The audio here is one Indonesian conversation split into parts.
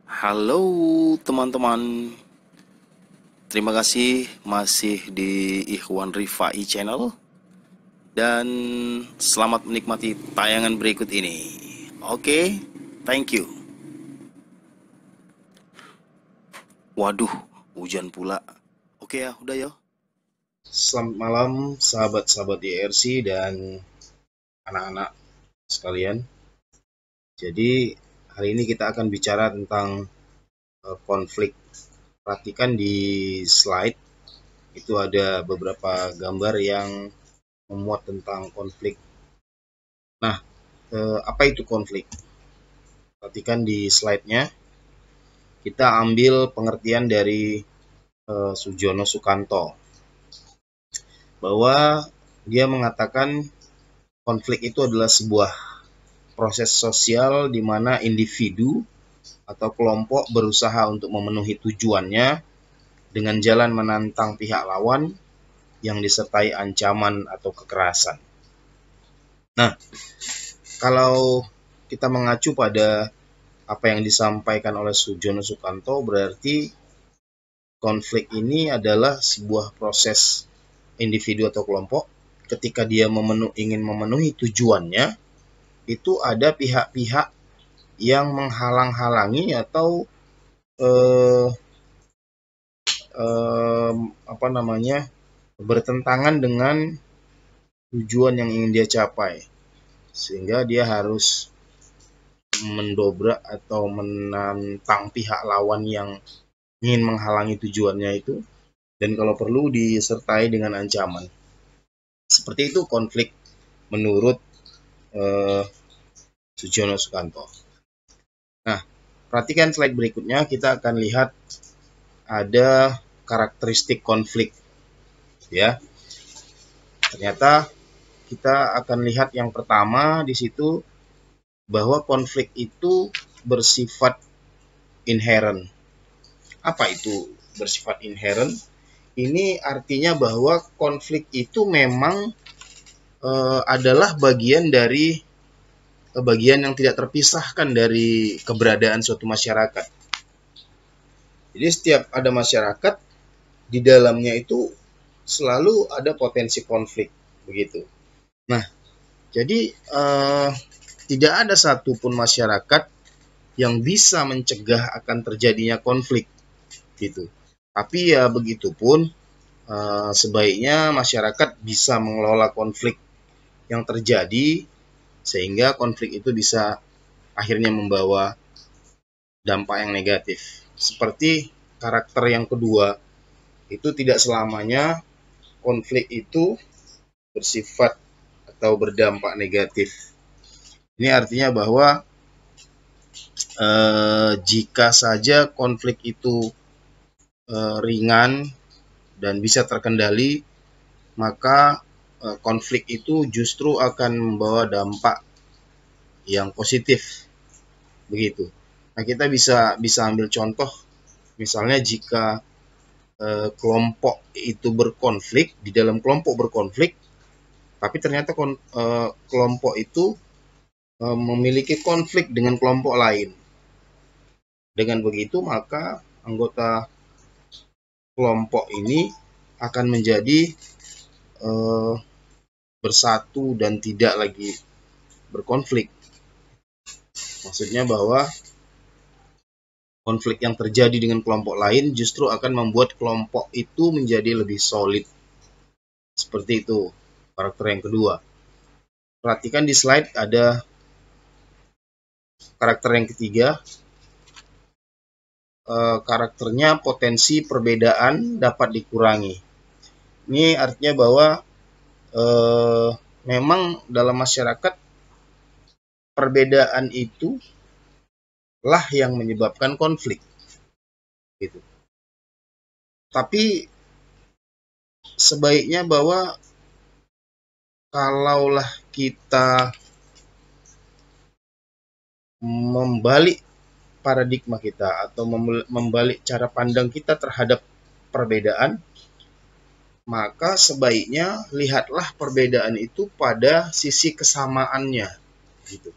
Halo teman-teman, terima kasih masih di Ikhwan Rifai Channel dan selamat menikmati tayangan berikut ini. Oke, thank you. Waduh, hujan pula. Oke ya, udah ya. Selamat malam sahabat-sahabat IRC dan anak-anak sekalian. Jadi hari ini kita akan bicara tentang konflik. Perhatikan di slide itu ada beberapa gambar yang memuat tentang konflik. Nah, apa itu konflik? Perhatikan di slide-nya. Kita ambil pengertian dari Sujono Sukanto bahwa dia mengatakan konflik itu adalah sebuah proses sosial di mana individu atau kelompok berusaha untuk memenuhi tujuannya dengan jalan menantang pihak lawan yang disertai ancaman atau kekerasan. Nah, kalau kita mengacu pada apa yang disampaikan oleh Sujono Sukanto, berarti konflik ini adalah sebuah proses individu atau kelompok ketika dia ingin memenuhi tujuannya, itu ada pihak-pihak yang menghalang-halangi atau bertentangan dengan tujuan yang ingin dia capai, sehingga dia harus mendobrak atau menantang pihak lawan yang ingin menghalangi tujuannya itu, dan kalau perlu disertai dengan ancaman. Seperti itu konflik menurut Sujono Sukanto. Nah, perhatikan slide berikutnya, kita akan lihat ada karakteristik konflik. Ya, ternyata kita akan lihat yang pertama di situ bahwa konflik itu bersifat inherent. Apa itu bersifat inherent? Ini artinya bahwa konflik itu memang adalah bagian yang tidak terpisahkan dari keberadaan suatu masyarakat. Jadi setiap ada masyarakat, di dalamnya itu selalu ada potensi konflik, begitu. Nah, jadi tidak ada satupun masyarakat yang bisa mencegah akan terjadinya konflik, gitu. Tapi ya begitupun, sebaiknya masyarakat bisa mengelola konflik yang terjadi sehingga konflik itu bisa akhirnya membawa dampak yang negatif. Seperti karakter yang kedua, itu tidak selamanya konflik itu bersifat atau berdampak negatif. Ini artinya bahwa jika saja konflik itu ringan dan bisa terkendali, maka konflik itu justru akan membawa dampak yang positif, begitu. Nah, kita bisa ambil contoh, misalnya jika kelompok itu berkonflik, di dalam kelompok berkonflik, tapi ternyata kelompok itu memiliki konflik dengan kelompok lain. Dengan begitu, maka anggota kelompok ini akan menjadi bersatu dan tidak lagi berkonflik. Maksudnya bahwa konflik yang terjadi dengan kelompok lain justru akan membuat kelompok itu menjadi lebih solid. Seperti itu karakter yang kedua. Perhatikan di slide ada karakter yang ketiga. Karakternya potensi perbedaan dapat dikurangi. Ini artinya bahwa memang dalam masyarakat perbedaan itu lah yang menyebabkan konflik, gitu. Tapi sebaiknya bahwa kalaulah kita membalik paradigma kita atau membalik cara pandang kita terhadap perbedaan, maka sebaiknya lihatlah perbedaan itu pada sisi kesamaannya, gitu.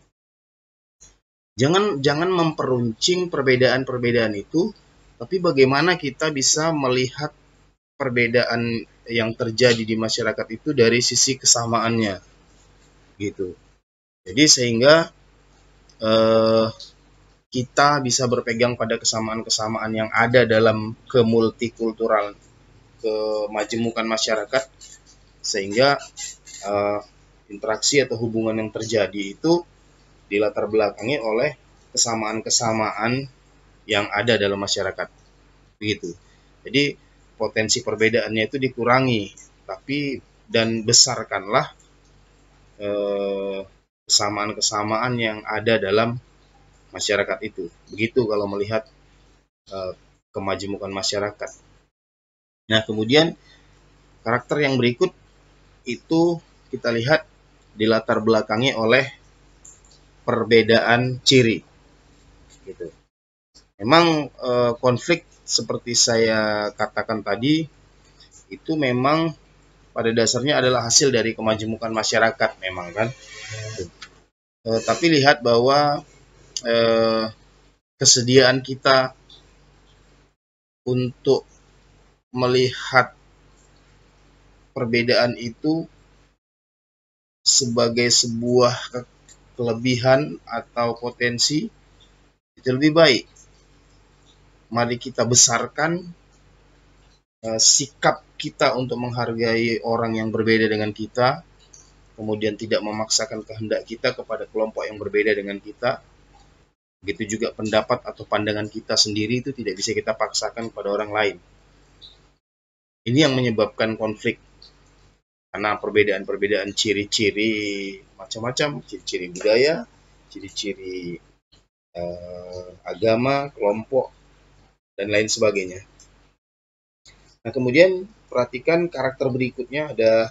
Jangan memperuncing perbedaan-perbedaan itu, tapi bagaimana kita bisa melihat perbedaan yang terjadi di masyarakat itu dari sisi kesamaannya, gitu. Jadi sehingga kita bisa berpegang pada kesamaan-kesamaan yang ada dalam kemultikultural, kemajemukan masyarakat, sehingga interaksi atau hubungan yang terjadi itu dilatar belakangi oleh kesamaan-kesamaan yang ada dalam masyarakat, begitu. Jadi potensi perbedaannya itu dikurangi, dan besarkanlah kesamaan-kesamaan yang ada dalam masyarakat itu. Begitu kalau melihat kemajemukan masyarakat. Nah, kemudian karakter yang berikut itu kita lihat dilatar belakangi oleh perbedaan ciri, gitu. Memang konflik seperti saya katakan tadi itu memang pada dasarnya adalah hasil dari kemajemukan masyarakat, memang kan. Tapi lihat bahwa kesediaan kita untuk melihat perbedaan itu sebagai sebuah kelebihan atau potensi itu lebih baik. Mari kita besarkan sikap kita untuk menghargai orang yang berbeda dengan kita, kemudian tidak memaksakan kehendak kita kepada kelompok yang berbeda dengan kita. Begitu juga pendapat atau pandangan kita sendiri itu tidak bisa kita paksakan kepada orang lain. Ini yang menyebabkan konflik, karena perbedaan-perbedaan ciri-ciri macam-macam, ciri-ciri budaya, ciri-ciri agama, kelompok, dan lain sebagainya. Nah, kemudian perhatikan karakter berikutnya, ada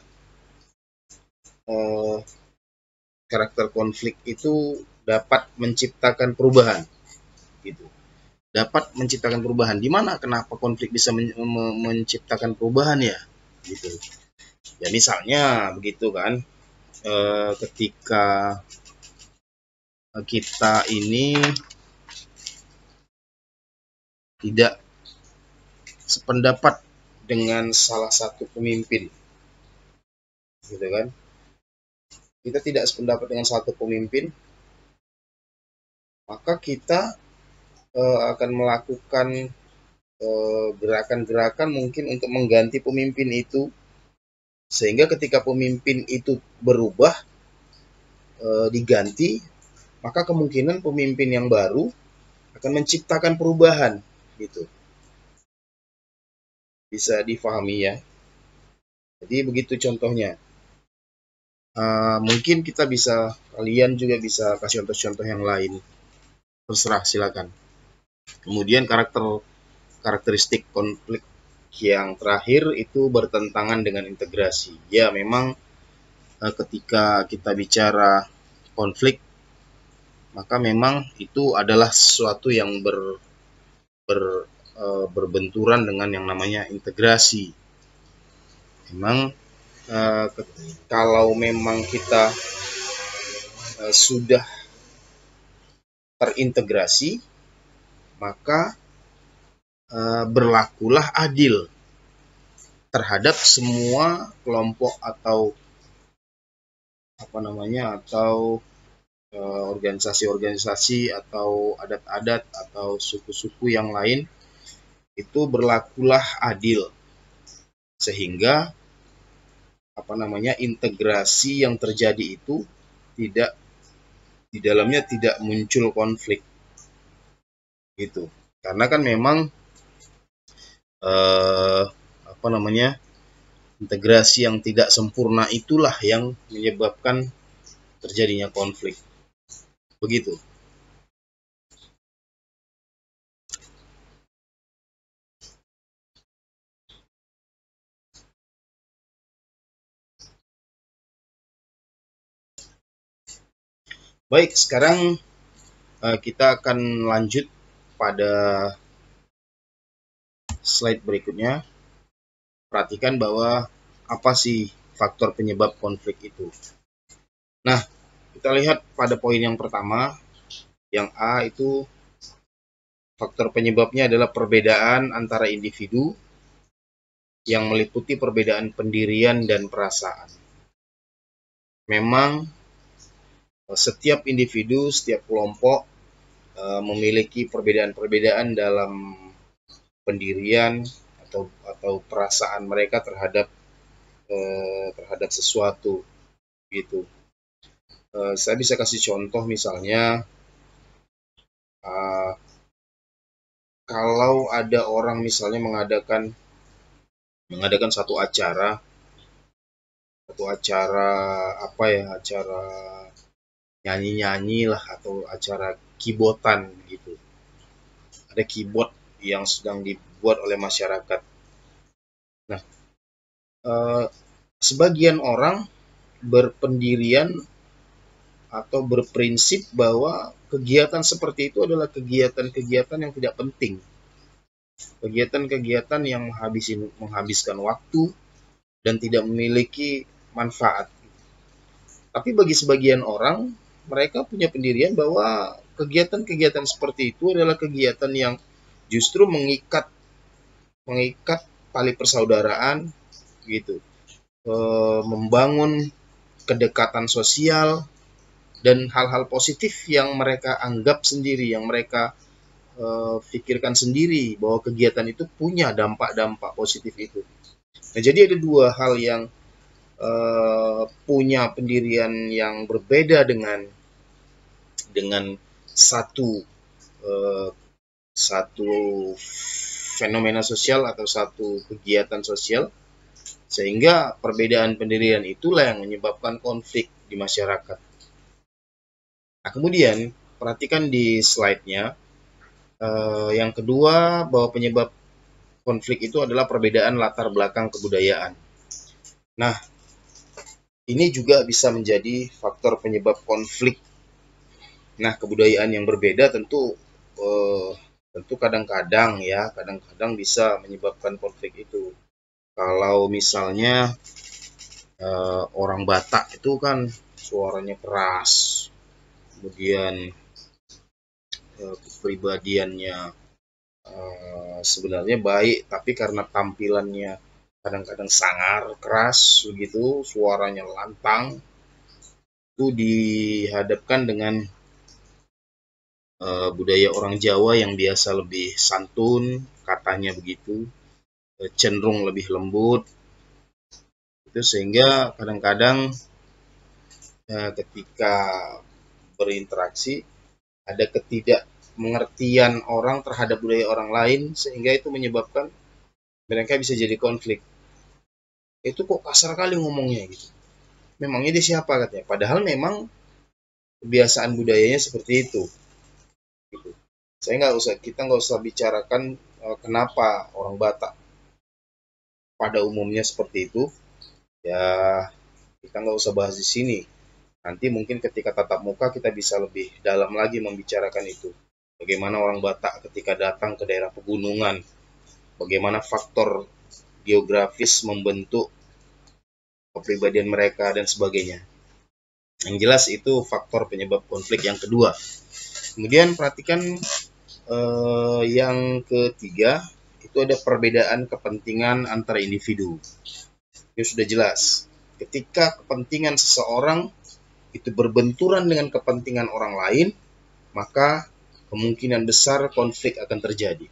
karakter konflik itu dapat menciptakan perubahan, gitu. Dapat menciptakan perubahan. Di mana kenapa konflik bisa menciptakan perubahan ya, gitu. Ya misalnya begitu kan, ketika kita ini tidak sependapat dengan salah satu pemimpin, gitu kan. Kita tidak sependapat dengan satu pemimpin, maka kita akan melakukan gerakan-gerakan mungkin untuk mengganti pemimpin itu, sehingga ketika pemimpin itu berubah, diganti, maka kemungkinan pemimpin yang baru akan menciptakan perubahan, gitu. Bisa difahami ya. Jadi begitu contohnya. Mungkin kalian juga bisa kasih contoh-contoh yang lain. Terserah, silakan. Kemudian karakteristik konflik yang terakhir itu bertentangan dengan integrasi. Ya, memang ketika kita bicara konflik, maka memang itu adalah sesuatu yang berbenturan dengan yang namanya integrasi. Memang kalau memang kita sudah terintegrasi, maka berlakulah adil terhadap semua kelompok atau organisasi-organisasi atau adat-adat atau suku-suku yang lain, itu berlakulah adil, sehingga integrasi yang terjadi itu di dalamnya tidak muncul konflik, gitu. Karena kan memang integrasi yang tidak sempurna itulah yang menyebabkan terjadinya konflik, begitu. Baik, sekarang kita akan lanjut pada slide berikutnya. Perhatikan bahwa apa sih faktor penyebab konflik itu. Nah, kita lihat pada poin yang pertama, Yang A itu faktor penyebabnya adalah perbedaan antara individu yang meliputi perbedaan pendirian dan perasaan. Memang setiap individu, setiap kelompok memiliki perbedaan-perbedaan dalam pendirian atau perasaan mereka terhadap sesuatu gitu. Saya bisa kasih contoh misalnya, kalau ada orang misalnya mengadakan satu acara apa ya, acara nyanyi-nyanyi lah atau acara keyboardan gitu. Ada keyboard yang sedang dibuat oleh masyarakat. Nah, sebagian orang berpendirian atau berprinsip bahwa kegiatan seperti itu adalah kegiatan-kegiatan yang tidak penting. Kegiatan-kegiatan yang menghabiskan waktu dan tidak memiliki manfaat. Tapi bagi sebagian orang, mereka punya pendirian bahwa kegiatan-kegiatan seperti itu adalah kegiatan yang justru mengikat tali persaudaraan gitu, membangun kedekatan sosial dan hal-hal positif yang mereka anggap sendiri, yang mereka pikirkan sendiri bahwa kegiatan itu punya dampak-dampak positif itu. Nah, jadi ada dua hal yang punya pendirian yang berbeda dengan satu satu fenomena sosial atau satu kegiatan sosial, sehingga perbedaan pendirian itulah yang menyebabkan konflik di masyarakat. Nah, kemudian perhatikan di slide-nya, yang kedua bahwa penyebab konflik itu adalah perbedaan latar belakang kebudayaan. Nah, ini juga bisa menjadi faktor penyebab konflik. Nah, kebudayaan yang berbeda tentu kadang-kadang bisa menyebabkan konflik itu. Kalau misalnya orang Batak itu kan suaranya keras, kemudian kepribadiannya sebenarnya baik, tapi karena tampilannya kadang-kadang sangar, keras begitu, suaranya lantang, itu dihadapkan dengan budaya orang Jawa yang biasa lebih santun, katanya begitu, cenderung lebih lembut, itu sehingga kadang-kadang ketika berinteraksi ada ketidakmengertian orang terhadap budaya orang lain, sehingga itu menyebabkan mereka bisa jadi konflik. Itu kok kasar kali ngomongnya gitu. Memangnya dia siapa katanya? Padahal memang kebiasaan budayanya seperti itu. Gitu. Kita nggak usah bicarakan kenapa orang Batak pada umumnya seperti itu. Ya, kita nggak usah bahas di sini. Nanti mungkin ketika tatap muka kita bisa lebih dalam lagi membicarakan itu. Bagaimana orang Batak ketika datang ke daerah pegunungan, bagaimana faktor geografis membentuk kepribadian mereka dan sebagainya. Yang jelas itu faktor penyebab konflik yang kedua. Kemudian perhatikan yang ketiga, itu ada perbedaan kepentingan antara individu. Itu sudah jelas. Ketika kepentingan seseorang itu berbenturan dengan kepentingan orang lain, maka kemungkinan besar konflik akan terjadi.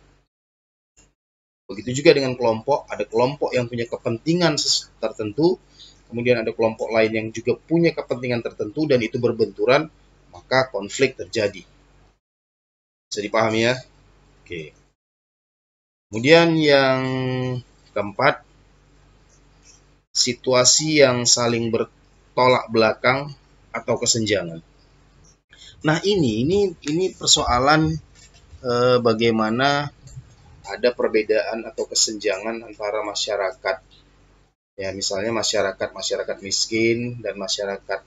Begitu juga dengan kelompok, ada kelompok yang punya kepentingan tertentu, kemudian ada kelompok lain yang juga punya kepentingan tertentu dan itu berbenturan, maka konflik terjadi. Bisa dipahami ya? Oke. Kemudian yang keempat, situasi yang saling bertolak belakang atau kesenjangan. Nah, ini persoalan bagaimana ada perbedaan atau kesenjangan antara masyarakat. Ya, misalnya masyarakat miskin dan masyarakat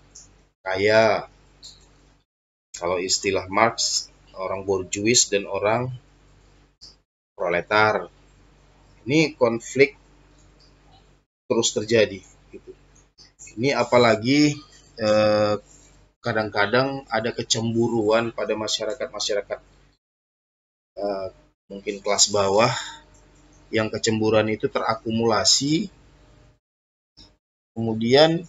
kaya. Kalau istilah Marx, orang borjuis dan orang proletar. Ini konflik terus terjadi gitu. Ini apalagi kadang-kadang ada kecemburuan pada masyarakat-masyarakat mungkin kelas bawah, yang kecemburuan itu terakumulasi, kemudian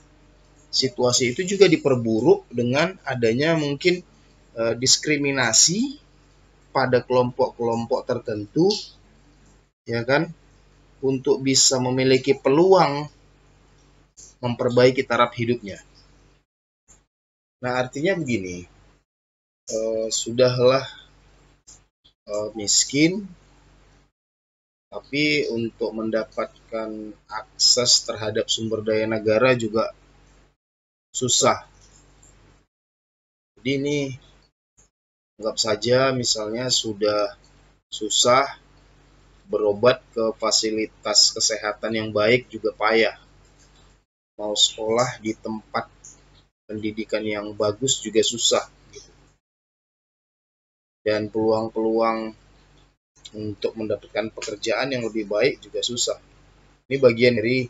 situasi itu juga diperburuk dengan adanya mungkin diskriminasi pada kelompok-kelompok tertentu, ya kan, untuk bisa memiliki peluang memperbaiki taraf hidupnya. Nah, artinya begini, sudahlah miskin, tapi untuk mendapatkan akses terhadap sumber daya negara juga susah. Jadi ini anggap saja misalnya sudah susah berobat ke fasilitas kesehatan yang baik juga payah. Mau sekolah di tempat pendidikan yang bagus juga susah. Dan peluang-peluang untuk mendapatkan pekerjaan yang lebih baik juga susah. Ini bagian dari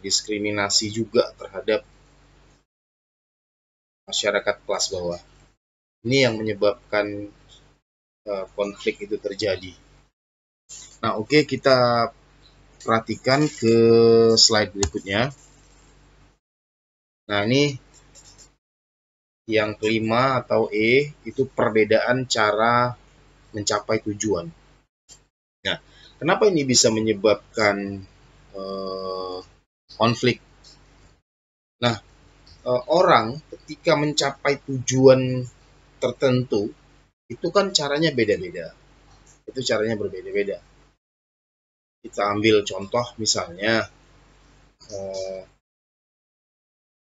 diskriminasi juga terhadap masyarakat kelas bawah. Ini yang menyebabkan konflik itu terjadi. Nah, oke, kita perhatikan ke slide berikutnya. Nah, ini yang kelima atau E, itu perbedaan cara mencapai tujuan. Nah, kenapa ini bisa menyebabkan konflik? Nah, orang ketika mencapai tujuan tertentu, itu kan caranya beda-beda. Itu caranya berbeda-beda. Kita ambil contoh misalnya,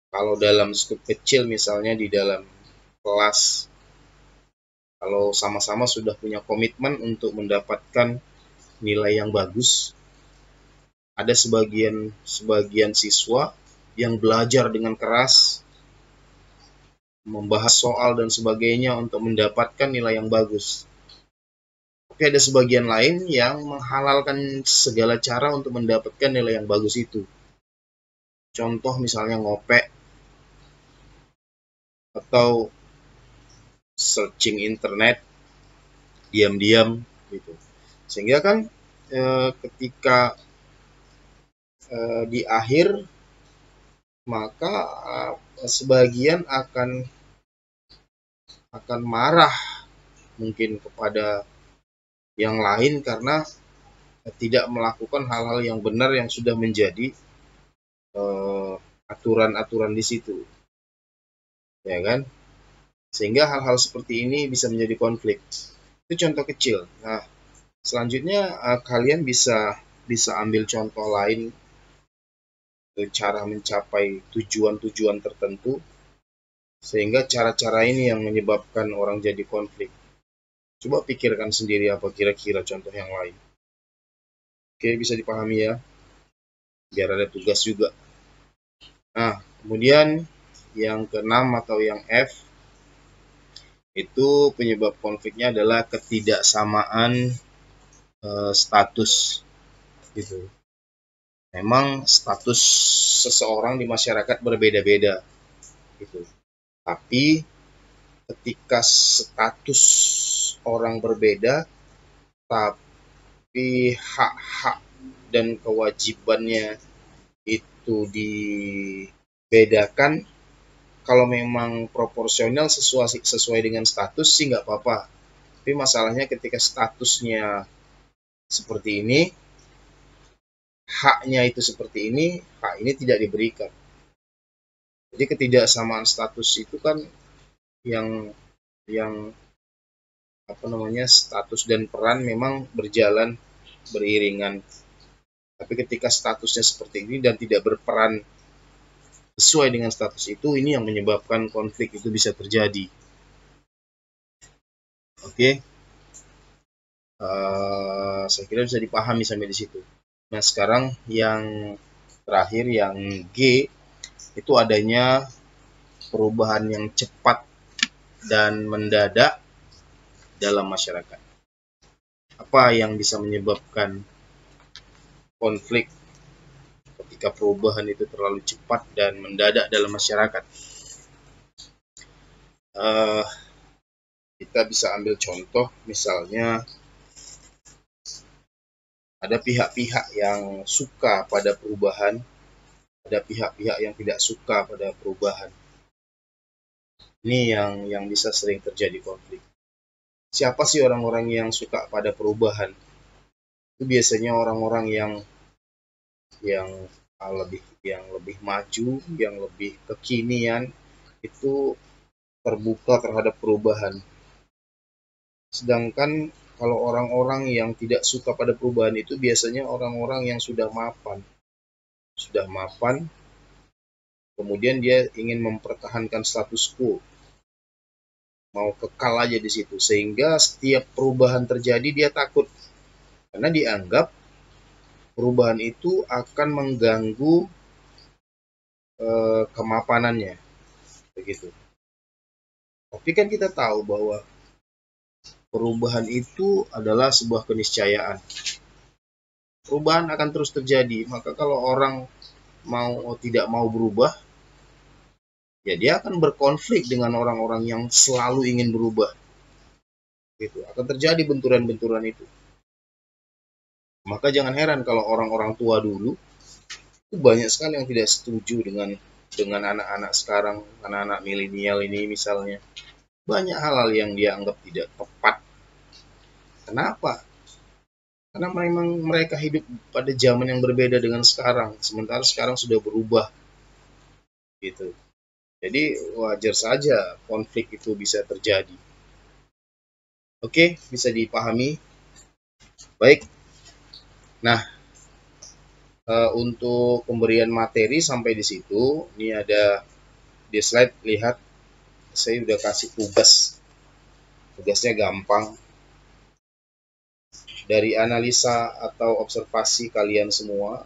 kalau dalam skup kecil misalnya di dalam kelas, kalau sama-sama sudah punya komitmen untuk mendapatkan nilai yang bagus, ada sebagian siswa yang belajar dengan keras, membahas soal dan sebagainya untuk mendapatkan nilai yang bagus. Tapi ada sebagian lain yang menghalalkan segala cara untuk mendapatkan nilai yang bagus itu. Contoh misalnya ngopek, atau searching internet diam-diam gitu. Sehingga kan ketika di akhir, maka sebagian akan marah mungkin kepada yang lain karena tidak melakukan hal-hal yang benar yang sudah menjadi aturan-aturan di situ, ya kan? Sehingga hal-hal seperti ini bisa menjadi konflik. Itu contoh kecil. Nah, selanjutnya kalian bisa ambil contoh lain, cara mencapai tujuan-tujuan tertentu, sehingga cara-cara ini yang menyebabkan orang jadi konflik. Coba pikirkan sendiri apa kira-kira contoh yang lain. Oke, bisa dipahami ya, biar ada tugas juga. Nah, kemudian yang keenam atau yang F, itu penyebab konfliknya adalah ketidaksamaan status gitu. Memang status seseorang di masyarakat berbeda-beda gitu. Tapi ketika status orang berbeda, tapi hak-hak dan kewajibannya itu dibedakan, kalau memang proporsional sesuai dengan status sih nggak apa-apa. Tapi masalahnya ketika statusnya seperti ini, haknya itu seperti ini, hak ini tidak diberikan. Jadi ketidaksamaan status itu kan yang status dan peran memang berjalan beriringan. Tapi ketika statusnya seperti ini dan tidak berperan sesuai dengan status itu, ini yang menyebabkan konflik itu bisa terjadi. Oke. Saya kira bisa dipahami sampai di situ. Nah, sekarang yang terakhir, yang G, itu adanya perubahan yang cepat dan mendadak dalam masyarakat. Apa yang bisa menyebabkan konflik ketika jika perubahan itu terlalu cepat dan mendadak dalam masyarakat. Kita bisa ambil contoh, misalnya ada pihak-pihak yang suka pada perubahan, ada pihak-pihak yang tidak suka pada perubahan. Ini yang bisa sering terjadi konflik. Siapa sih orang-orang yang suka pada perubahan? Itu biasanya orang-orang yang lebih maju, yang lebih kekinian, itu terbuka terhadap perubahan. Sedangkan kalau orang-orang yang tidak suka pada perubahan itu biasanya orang-orang yang sudah mapan, kemudian dia ingin mempertahankan status quo, mau kekal aja di situ, sehingga setiap perubahan terjadi dia takut, karena dianggap perubahan itu akan mengganggu kemapanannya, begitu. Tapi kan kita tahu bahwa perubahan itu adalah sebuah keniscayaan. Perubahan akan terus terjadi, maka kalau orang tidak mau berubah, ya dia akan berkonflik dengan orang-orang yang selalu ingin berubah. Gitu. Akan terjadi benturan-benturan itu. Maka jangan heran kalau orang-orang tua dulu itu banyak sekali yang tidak setuju dengan anak-anak sekarang, anak-anak milenial ini misalnya. Banyak hal-hal yang dia anggap tidak tepat. Kenapa? Karena memang mereka hidup pada zaman yang berbeda dengan sekarang, sementara sekarang sudah berubah. Gitu. Jadi wajar saja konflik itu bisa terjadi. Oke, bisa dipahami. Baik. Nah, untuk pemberian materi sampai di situ, ini ada di slide, lihat saya udah kasih tugas. Tugasnya gampang. Dari analisa atau observasi kalian semua,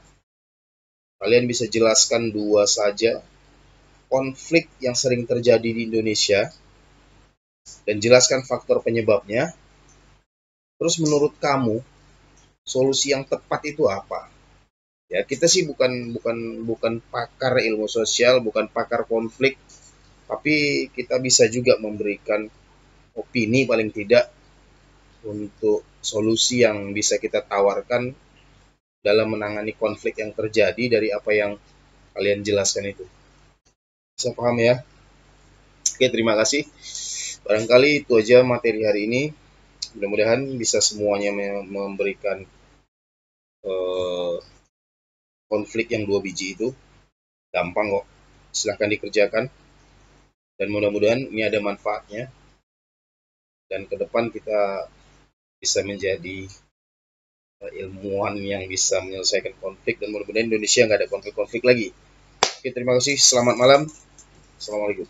kalian bisa jelaskan 2 saja konflik yang sering terjadi di Indonesia dan jelaskan faktor penyebabnya. Terus menurut kamu solusi yang tepat itu apa? Ya, kita sih bukan pakar ilmu sosial, bukan pakar konflik, tapi kita bisa juga memberikan opini paling tidak untuk solusi yang bisa kita tawarkan dalam menangani konflik yang terjadi dari apa yang kalian jelaskan itu. Bisa paham ya? Oke, terima kasih. Barangkali itu aja materi hari ini. Mudah-mudahan bisa semuanya memberikan konflik yang 2 biji itu. Gampang kok. Silahkan dikerjakan. Dan mudah-mudahan ini ada manfaatnya. Dan ke depan kita bisa menjadi ilmuwan yang bisa menyelesaikan konflik, dan mudah-mudahan Indonesia nggak ada konflik-konflik lagi. Oke, terima kasih. Selamat malam. Assalamualaikum.